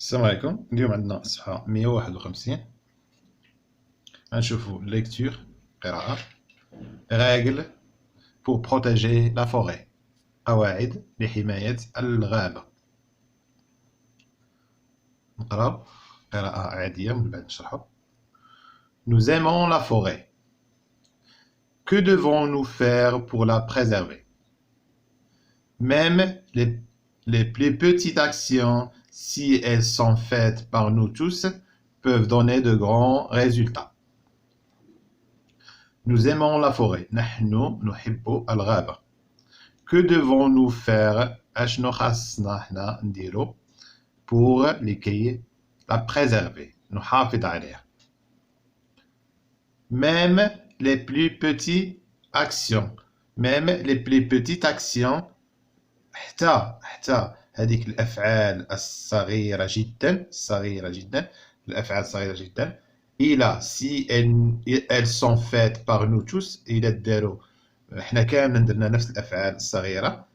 السلام عليكم. اليوم عندنا الصفحة 151. غنشوفو ليكتور قراءة règles pour protéger la forêt، قواعد لحماية الغابة. نقراو قراءة عادية من بعد نشرحو. Nous aimons la forêt. Que devons-nous faire pour la préserver? Même les plus petites actions, si elles sont faites par nous tous, peuvent donner de grands résultats. Nous aimons la forêt. نحن نحب الغابة. Que devons-nous faire؟ أشنو خاصنا حنا نديرو pour لكي la préserver، نحافظ عليها. Même les plus petites actions. Même les plus petites actions. حتى هذيك الأفعال الصغيرة جدا، الأفعال الصغيرة جدا. إلا si elles sont faites par nous tous، إلا داروا حنا كاملين درنا نفس الأفعال الصغيرة،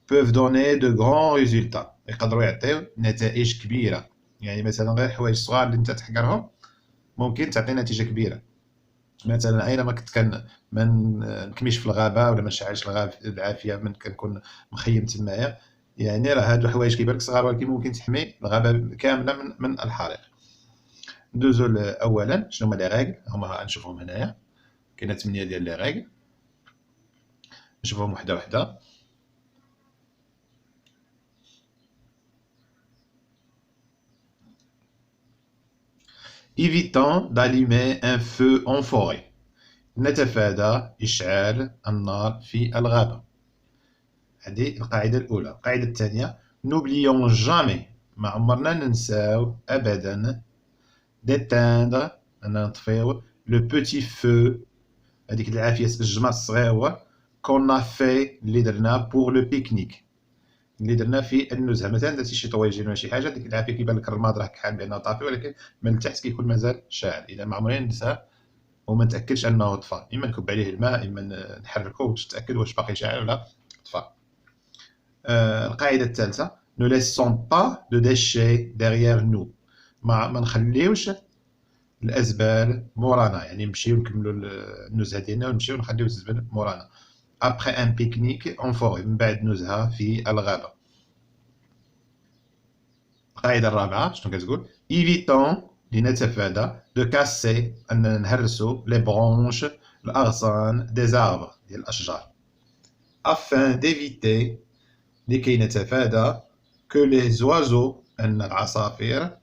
peuvent donner de grands résultats، يقدروا يعطيو نتائج كبيرة. يعني مثلا غير حوايج صغار اللي انت تحقرهم ممكن تعطي نتيجة كبيرة. مثلا اينما كنت ما نكميش في الغابة ولا ما نشعلش الغابة العافية، من كنكون مخيم تمايا، يعني راه هادو حوايج كيبان لك صغار ولكن ممكن تحمي الغابة كاملة من الحريق. ندوزو اولا شنو هما لي ريغل، هما نشوفهم هنايا. كاينه 8 ديال لي ريغل، نشوفهم وحده وحده. Évitons d'allumer un feu en forêt. نتفادى إشعال النار في الغابة. هذه القاعدة الأولى. القاعدة الثانية: N'oublions jamais، ما عمرنا ننساو أبدا، d'éteindre، أننا نطفيو le petit feu، هذيك العافية الجمر الصغير qu'on a fait، اللي درنا pour le pique-nique، اللي درنا في النزهه. مثلا درتي شي طويجين ولا شي حاجه، ديك العافيه كيبان لك الرماد راه كحال بانه طافي، ولكن من التحت كيكون مازال شاعل. اذا ما عمرنا ننساه وما نتاكدش انه طفى، اما نكب عليه الماء، اما نحركو باش نتاكد واش باقي شاعل ولا طفى. القاعده الثالثه: ne laissons pas de déchets derrière nous، ما نخليوش الازبال مورانا، يعني نمشيو نكملوا النزهه ديالنا ونمشيو نخليو الزبل مورانا. après un pique-nique en forêt، من بعد نزهه في الغابه. القاعدة الرابعة شنو كتقول؟ évitons، لنتفادى de casser، أننا نهرسو les branches، الأغصان des arbres، ديال الأشجار. afin d'éviter، لكي نتفادى que les oiseaux، أن العصافير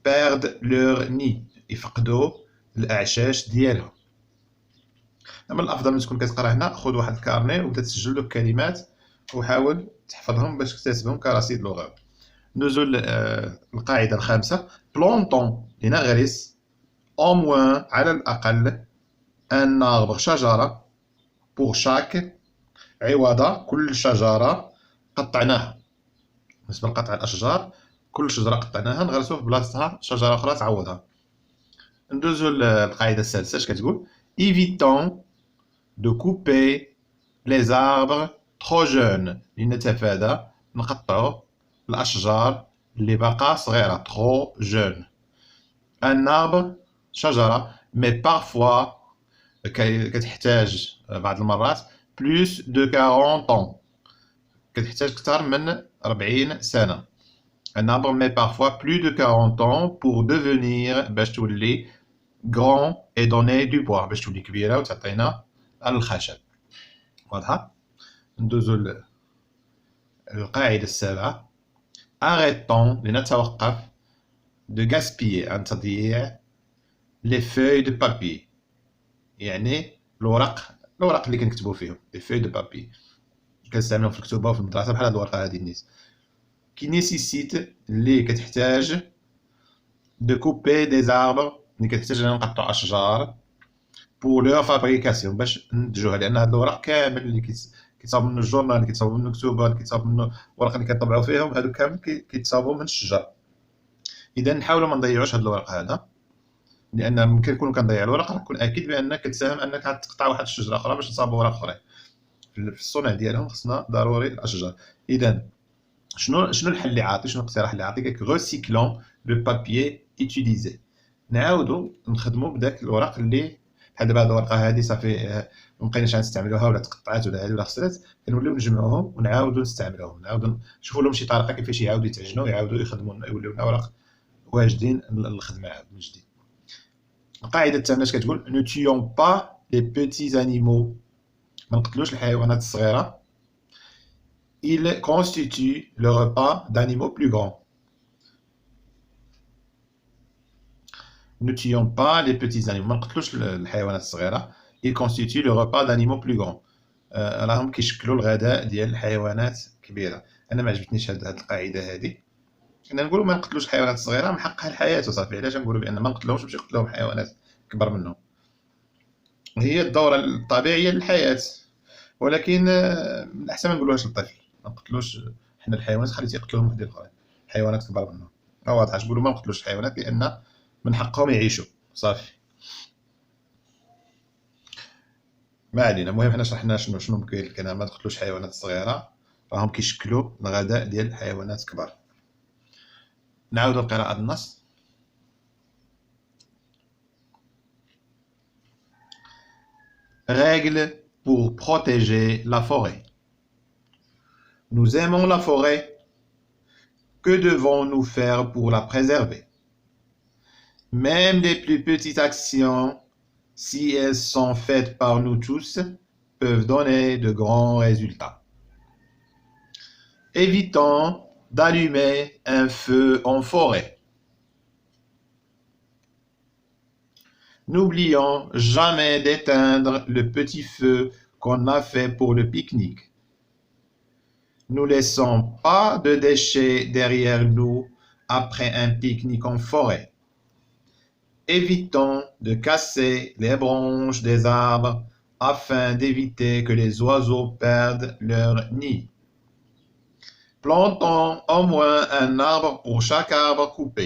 perdent leur nid، يفقدوا الأعشاش ديالهم. من الأفضل ملي تكون كتقرا هنا خذ واحد الكارني وبدا تسجل دوك الكلمات وحاول تحفظهم باش تكتسبهم كرصيد لغوي. ندوزو القاعدة الخامسة: بلونطون، لنغرس au moins، على الأقل، un arbre، شجرة، pour chaque، عوض كل شجرة قطعناها. بالنسبة لقطع الأشجار، كل شجرة قطعناها نغرسو في بلاصتها شجرة أخرى تعوضها. ندوزو القاعدة السادسة اش كتقول؟ évitons de couper les arbres trop jeunes، لنتفادى نقطعو الأشجار اللي باقا صغيرة trop jeune. un arbre، شجرة، mais parfois كتحتاج بعض المرات plus de 40 ans، كتحتاج أكثر من 40 سنة. un arbre mais parfois plus de 40 ans pour devenir، باش تولي grand et donner du bois، باش تولي كبيرة وتعطينا الخشب. واضحة؟ ندوزو القاعدة السابعة: arrêtons، لنتوقف de gaspiller، عن تضييع les feuilles de papier، يعني الورق اللي كنكتبو فيهم les feuilles de papier، كنستعملهم في الكتوبة وفي المدرسة بحال هاد الورقة هادي النيس. qui nécessite، اللي كتحتاج de couper des arbres، اللي كتحتاج أننا نقطعو أشجار pour leur fabrication، باش ننتجوها، لأن هاد الورق كامل اللي كيتصاوب منه الجورنال، اللي كيتصاوب منه الكتوبة، اللي كيتصاوب منه الورق اللي كنطبعو فيهم، هادو كامل كيتصاوبو من الشجر. إذا نحاولو ما نضيعوش هاد الورق هذا، لأن ممكن نكونو كنضيع الورق، راه كون أكيد بأنك كتساهم أنك غتقطع واحد الشجرة أخرى باش تصاوب ورق أخرين. في الصنع ديالهم خصنا ضروري الأشجار. إذا شنو الحل اللي عاطي، شنو الاقتراح اللي عاطي؟ قالك recyclons le papier utilisé. نعاودو نخدمو بداك الورق اللي بحال دابا هاد الورقه هادي صافي مبقيناش غنستعملوها ولا تقطعات ولا هادي ولا خسرات، كنوليو نجمعوهم ونعاودو نستعملوهم، نعاودو نشوفو لهم شي طريقه كيفاش يعاودو يتعجنوا، يعاودو يخدموا لنا، يوليو لنا ورق واجدين للخدمه عاود من جديد. القاعده الثامنه اش كتقول؟ ne tuons pas les petits animaux. ما نقتلوش الحيوانات الصغيره. il constitue le repas d'animaux plus grands. Ne tuons pas les petits animaux. ما نقتلوش الحيوانات الصغيره. il constitue le repas d'animaux plus grands. راهم كيشكلوا الغداء ديال الحيوانات كبيره. انا ما عجبتنيش هاد القاعده هادي. كنا نقولوا ما نقتلوش الحيوانات الصغيره من حقها الحياه وصافي، علاش نقولوا بان ما نقتلوهمش باش يقتلوهم حيوانات كبر منهم؟ هي الدوره الطبيعيه للحياه، ولكن من الاحسن ما نقولوهاش للطفل، ما نقتلوش حنا الحيوانات، خليت يقتلوهم وحدين اخرين حيوانات كبر منهم. واضح اش نقولوا؟ ما نقتلوش الحيوانات لان من حقهم يعيشوا صافي. ما علينا، المهم حنا شرحنا شنو كاين الكلام. ما تقتلوش الحيوانات الصغيره، راهم كيشكلوا الغذاء ديال الحيوانات كبار. نعاودوا قراءة النص. Règles pour protéger la forêt. Nous aimons la forêt. Que devons-nous faire pour la préserver? Même les plus petites actions, si elles sont faites par nous tous, peuvent donner de grands résultats. Évitons d'allumer un feu en forêt. N'oublions jamais d'éteindre le petit feu qu'on a fait pour le pique-nique. Ne laissons pas de déchets derrière nous après un pique-nique en forêt. Évitons de casser les branches des arbres afin d'éviter que les oiseaux perdent leur nid. Plantons au moins un arbre pour chaque arbre coupé.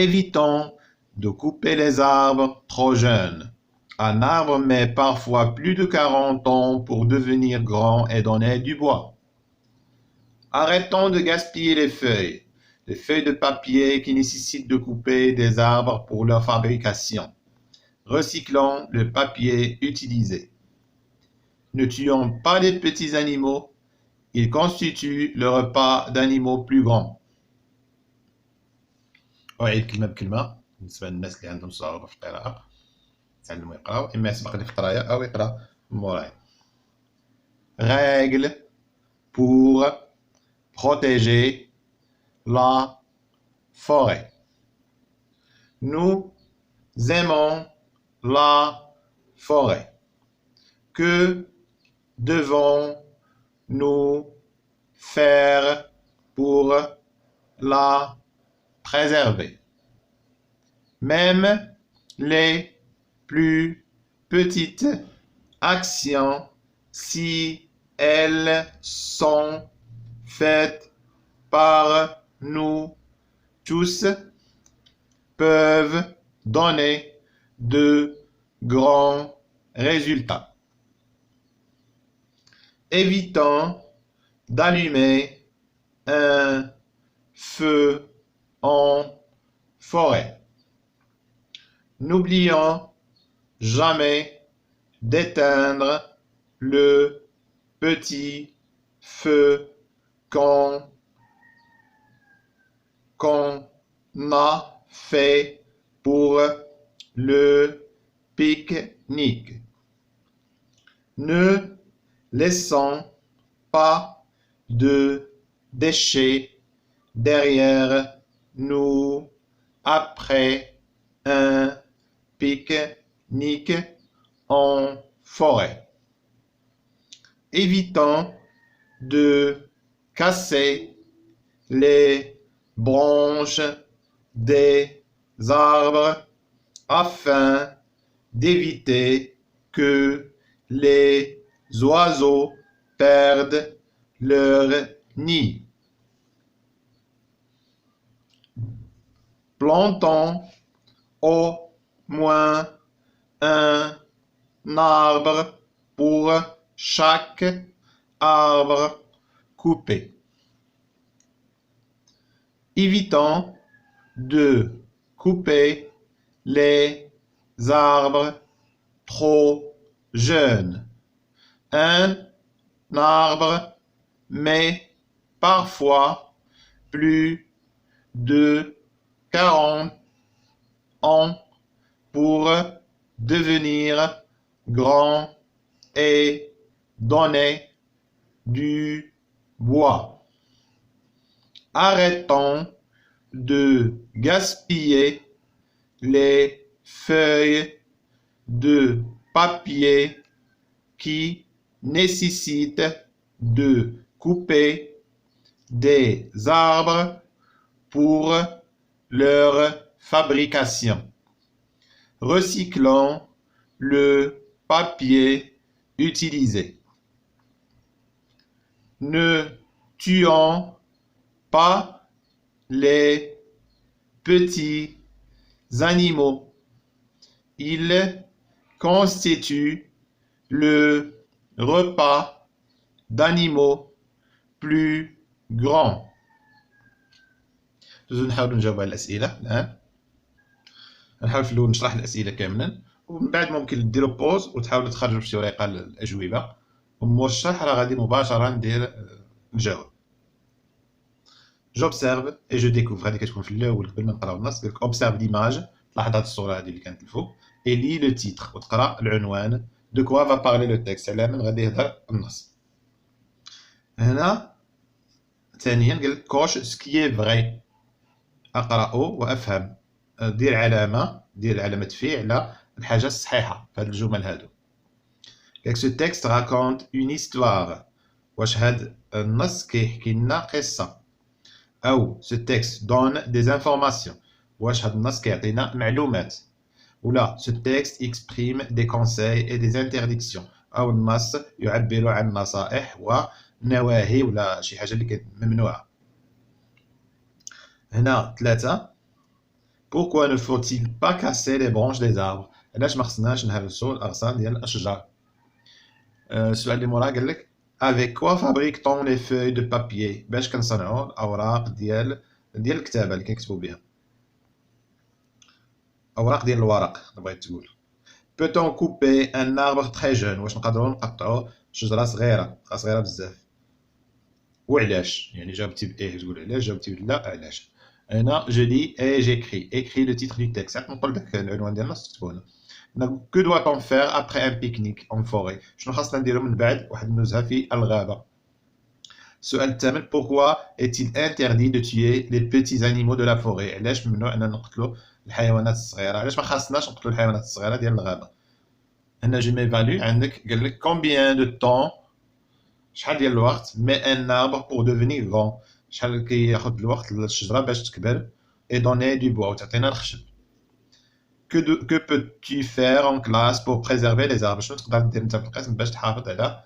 Évitons de couper les arbres trop jeunes. Un arbre met parfois plus de 40 ans pour devenir grand et donner du bois. Arrêtons de gaspiller les feuilles de papier qui nécessitent de couper des arbres pour leur fabrication. Recyclons le papier utilisé. Ne tuons pas les petits animaux, ils constituent le repas d'animaux plus grands. أعيد كلمة بكلمة بالنسبة للناس اللي عندهم صعوبة في القراءة، يتعلموا يقراو، إما يسبق لي في القراية أو يقرا موراي. Règles pour protéger la forêt. Nous aimons la forêt. Que devons-nous faire pour la préserver? Même les plus petites actions, si elles sont faites par nous tous, peuvent donner de grands résultats. Évitons d'allumer un feu en forêt. N'oublions jamais d'éteindre le petit feu qu'on a fait pour le pique-nique. Ne laissons pas de déchets derrière nous après un pique-nique en forêt. Évitons de casser les branches des arbres afin d'éviter que les oiseaux perdent leur nid. Plantons au moins un arbre pour chaque arbre couper. Évitons de couper les arbres trop jeunes. Un arbre met parfois plus de 40 ans pour devenir grand et donner du bois. Arrêtons de gaspiller les feuilles de papier qui nécessitent de couper des arbres pour leur fabrication. Recyclons le papier utilisé. Ne tuons pas les petits animaux. Ils constituent le repas d'animaux plus grands. نحاول نجاوب على الأسئلة الآن. نحاول في الأول نشرح الأسئلة كاملا ومن بعد ممكن ديروا بوز وتحاولوا تخرجوا في شي ورقة الأجوبة ومور الشرح راه غادي مباشرة ندير نجاوب. J'observe et je découvre. هذه كتكون في الأول قبل ما نقراو النص قالك observe l'image لاحظ هاد الصورة هذه اللي كانت الفوق et lis le titre وتقرا العنوان de quoi va parler le texte على من غادي يهضر النص. هنا ثانيا قالك coche ce qui est vrai أقرأ وأفهم. دير علامة في على الحاجة الصحيحة في هاد الجمل هادو. قالك ce texte raconte une histoire. واش هاد النص كيحكي لنا قصة أو ce texte donne des informations. واش هاد النص كيعطينا معلومات. ولا ce texte exprime des conseils et des interdictions. أو النص يعبر عن نصائح ونواهي ولا شي حاجة اللي كانت ممنوعة. هنا 3 Pourquoi ne faut-il pas casser les branches des arbres؟ علاش ما خصناش نهرسوا الأغصان ديال الأشجار؟ السؤال اللي موراه قال لك Avec quoi fabrique-t-on les feuilles de papier؟ باش كنصنعوا الأوراق ديال الكتابة اللي كنكتبوا بها. أوراق ديال الورق بغيت تقول. Peut-on couper un arbre très jeune؟ واش نقدروا نقطعوا شجرة صغيرة بزاف؟ وعلاش؟ يعني جاوبتي بإيه تقول علاش، جاوبتي بلا علاش. هنا je lis et j'écris. Écris le titre du texte. نقول لك العنوان ديال النص تكتبوا هنا. Que doit-on faire après un pique-nique en forêt؟ شنو خاصنا نديرو من بعد واحد النزهة في الغابة؟ السؤال الثامن Pourquoi est-il interdit de tuer les petits animaux de la forêt؟ علاش ممنوع أننا نقتلوا الحيوانات الصغيرة؟ علاش ما خاصناش نقتلوا الحيوانات الصغيرة ديال الغابة؟ هنا je m'évalue عندك قال لك combien de temps شحال ديال الوقت met un arbre pour devenir grand؟ شحال كياخد الوقت للشجرة باش تكبر et donner du bois وتعطينا الخشب. Que peux-tu faire en classe pour préserver les arbres؟ شنو تقدر دير انت في القسم باش تحافظ على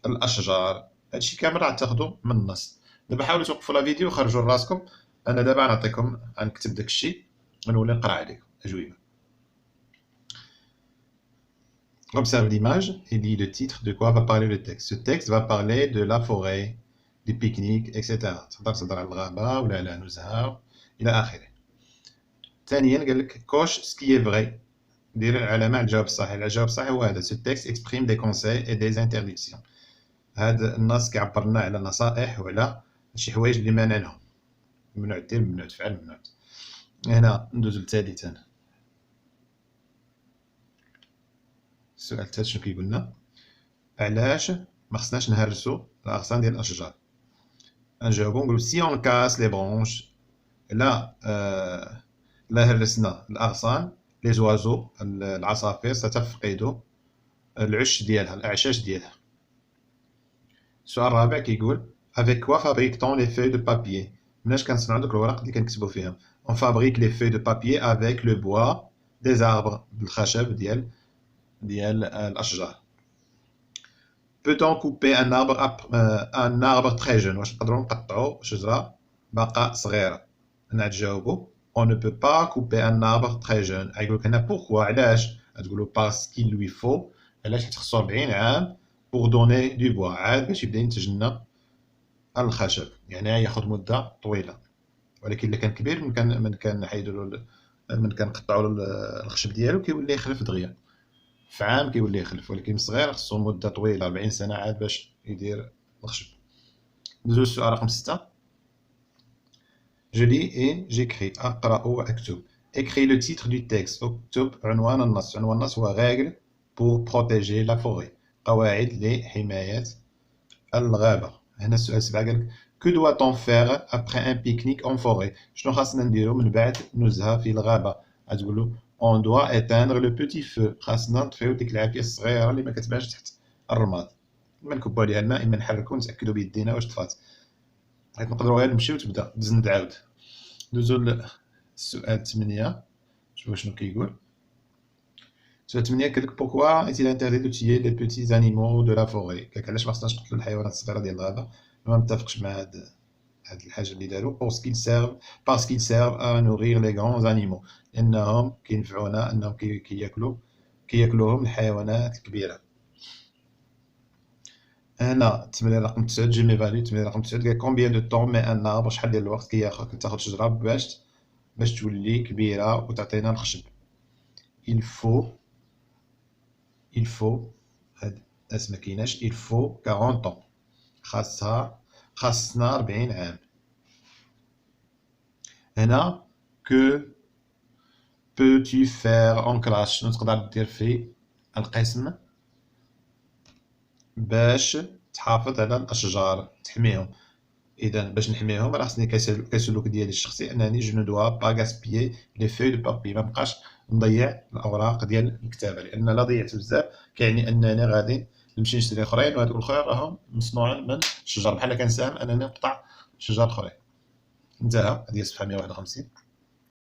الاشجار؟ هادشي كامل راه تاخدو من النص. دابا حاولوا توقفوا لا فيديو وخرجوا لراسكم. انا دابا غنعطيكم غنكتب داكشي ونولي نقرا عليكم اجوبه. Observe l'image et lis le titre de quoi va parler le texte. Ce texte va parler de la forêt, des pique-niques, etc. تقدر تهضر على الغابة ولا على نزهة إلى آخره. ثانيا قال لك coche ce qui est vrai. دير علامة على الجواب الصحيح. الجواب الصحيح هو هذا. Ce texte exprime des conseils et des interdictions. هذا النص كيعبر لنا على نصائح وعلى شي حوايج اللي مانعينهم. ممنوع دير، ممنوع تفعل، ممنوع. هنا ندوزو للثالث. السؤال الثالث شنو كيقول لنا؟ علاش ما خصناش نهرسوا الأغصان ديال الأشجار؟ نجاوبو نقولو سي اون كاس لي برونش لا هرسنا الأغصان لي زوازو العصافير ستفقد العش ديالها الأعشاش ديالها. السؤال الرابع كيقول avec quoi fabrique-t-on les feuilles de papier؟ مناش كنصنعو دوك الورق اللي كنكتبو فيهم؟ on fabrique les feuilles de papier avec le bois des arbres بالخشب ديال الأشجار. Peut-on couper un arbre très jeune؟ واش نقدروا نقطعوا شجرة باقا صغيرة؟ هنا تجاوبوا on ne peut pas couper un arbre très jeune. غيقولك هنا pourquoi علاش؟ غتقولوا parce qu'il lui faut علاش حيت خصو 40 عام pour donner du bois عاد باش يبدا ينتج لنا الخشب، يعني ياخذ مدة طويلة. ولكن إلا كان كبير من كنحيدو له من كنقطعو له الخشب ديالو كيولي يخلف دغيا، في عام كيولي يخلف. ولكن الصغير خصو مدة طويلة 40 سنة عاد باش يدير الخشب. ندوزو للسؤال رقم 6. Je lis et j'écris. أقرأ وأكتب. Écris le titre du texte. اكتب عنوان النص. عنوان النص هو règle pour protéger la forêt. قواعد لحماية الغابة. هنا السؤال 7 قالك que doit-on faire après un pique-nique en forêt؟ شنو خاصنا نديرو من بعد نزهة في الغابة؟ غتقولو on doit éteindre le petit feu. خاصنا نطفيو ديك العافية الصغيرة اللي ما كتبانش تحت الرماد. إما نكبو عليها الماء إما نحركو نتأكدو بيدينا واش طفات. حيت نقدرو غير نمشيو وتبدا تزند عاود. ندوزو للسؤال 8. شوفو شنو كيقول. السؤال 8 قالك pourquoi est-il interdit de tuer les petits animaux de la forêt؟ قالك علاش ما خصناش نقتلو الحيوانات الصغيرة ديال الغابة؟ ما متفقش مع هاد الحاجة اللي دارو. parce qu'ils servent à nourrir les grands animaux. لأنهم كينفعونا أنهم كياكلوهم الحيوانات الكبيرة. هنا التمرين رقم 9 جي ميفالي. التمرين رقم 9 قال كومبيان دو طون مي ان اربر، شحال ديال الوقت كتاخد شجرة باش تولي كبيرة وتعطينا الخشب. il faut هاد الناس مكايناش il faut 40 طون، خاصنا 40 عام. هنا que peux-tu faire en classe؟ شنو تقدر دير في القسم باش تحافظ على الاشجار تحميهم؟ اذا باش نحميهم راه خصني كسلوك ديالي الشخصي انني جو نو دوا با غاسبيي لي فوي دو بابي، ما بقاش نضيع الاوراق ديال الكتابه، لان لا ضيعت بزاف كيعني انني غادي نمشي نشري اخرين، وهذوك الاخرين راهم مصنوعين من الشجر، بحال كنساهم انني نقطع شجر اخرين. انتهى. هذه صفحه 151.